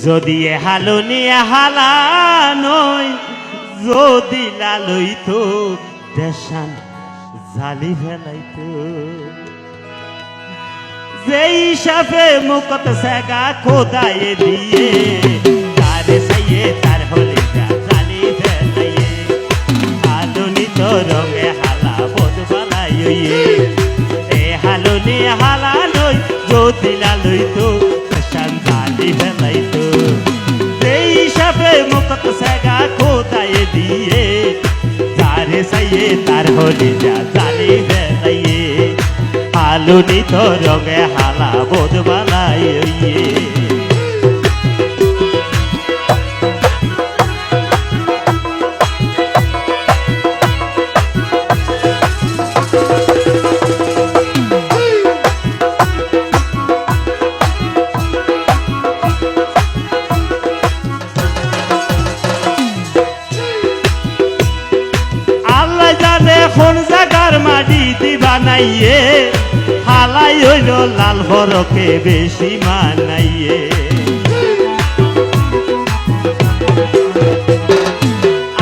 যদি হালুনি হালা নয় যদি লালইতো দেশান জালি ফেলাইতো যেই সাপে মুকত সেগা খোদায়ে দিয়ে তারে সাইয়ে তার হলি জালি ফেলাইয়ে হালুনি তো রঙে হালা বদবালাইয়ে এ হালুনি হালা নয় যদি লালইতো দেশান জালি ফেলাইতো যেই সাপে মুকত সেগা খোদায়ে দিয়ে তারে সাইয়ে তার হলি জালি ফেলাইয়ে হালুনি তো রঙে হালা বদবালাইয়ে আল্লাহ জানে কোন জায়গার মাটি দি বানাইয়ে হালাই হইল লাল বরকে বেশি মানাইয়ে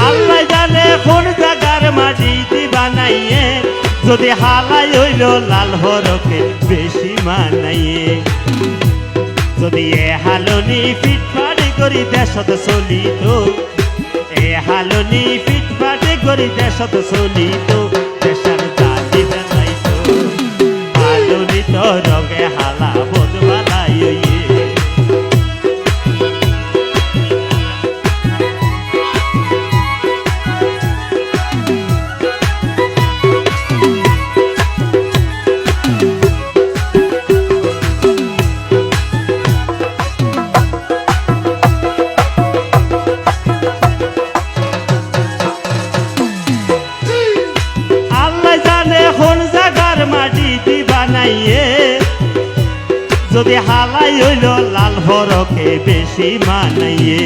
আল্লাহ জানে কোন জায়গার মাটি দি বানাইয়ে যদি হালাই হইল লাল বরকে বেশি মানাইয়ে যদি এ হালনি ফিটফাটি করি দেশত চলিত এ হালনি ফিটফাটি করি দেশত চলিত দেশার জাতি বেলাইতো হালনি তো রঙে হালা বদবালাইয়ে যদি হালাই হইল লাল বরকে বেশি মানাইয়ে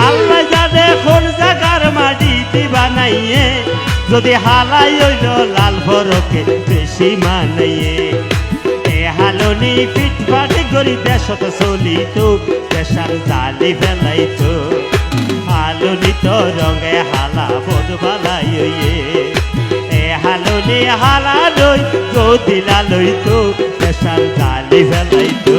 আল্লাহ জানে কোন জায়গার মাটি বানাইয়ে যদি হালাই হইল লাল বরকে বেশি মানাইয়ে এ হালনি ফিটফাটি করি দেশত চলিত দেশার জালি ফেলাইতো হালনি তো রঙে হালা বদবালাইয়ে হালনি হালা নই যদি লালইতো দেশার জালি ফেলাইতো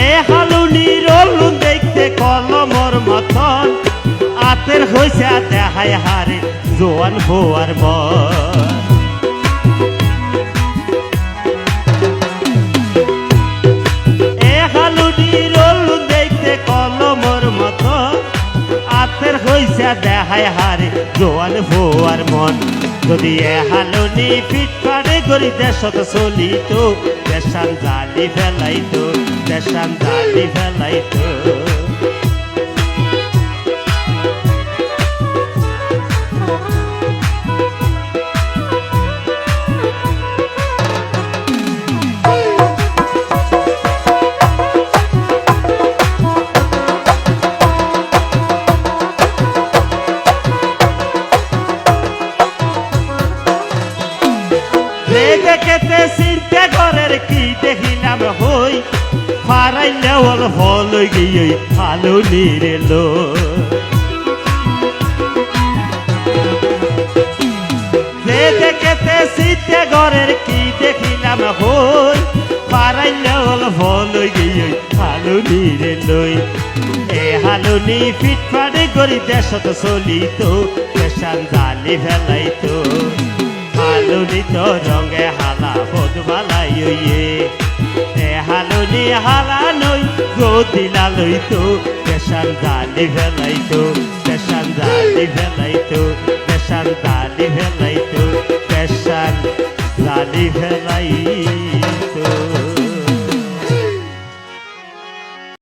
এ হালুনি রলুন দেখতে কলমর মতন আতের হইছে দেখায় হারে জোয়ান হওয়ার মন এ হালুনি রলু দেখতে কলমর মতো আতের হইছে দেখায় হারে জোয়ান হওয়ার মন যদি এ হালুনি ফিটফাটি করি দেশত চলিত দেশান জালি ফেলাইতো দেশান জালি ফেলাইতো দেখেতে চিন্তা ঘরের কি দেখিলাম হই ফারাইলে হল হল গিয়ে হালুনি রেলো দেখেতে চিন্তা ঘরের কি দেখিলাম হই ফারাইলে হল হল গিয়ে হালুনি রেলই এ হালুনি ফিটফাটি করি দেশত চলিত দেশান জালি ফেলাইতো হালুনি তো রঙে হালা বদবালাইয়ে এ হালুনি হালা নই যদি লালইতো দেশান জালি ফেলাইতো দেশান জালি ফেলাইতো দেশান জালি ফেলাইতো দেশান জালি ফেলাই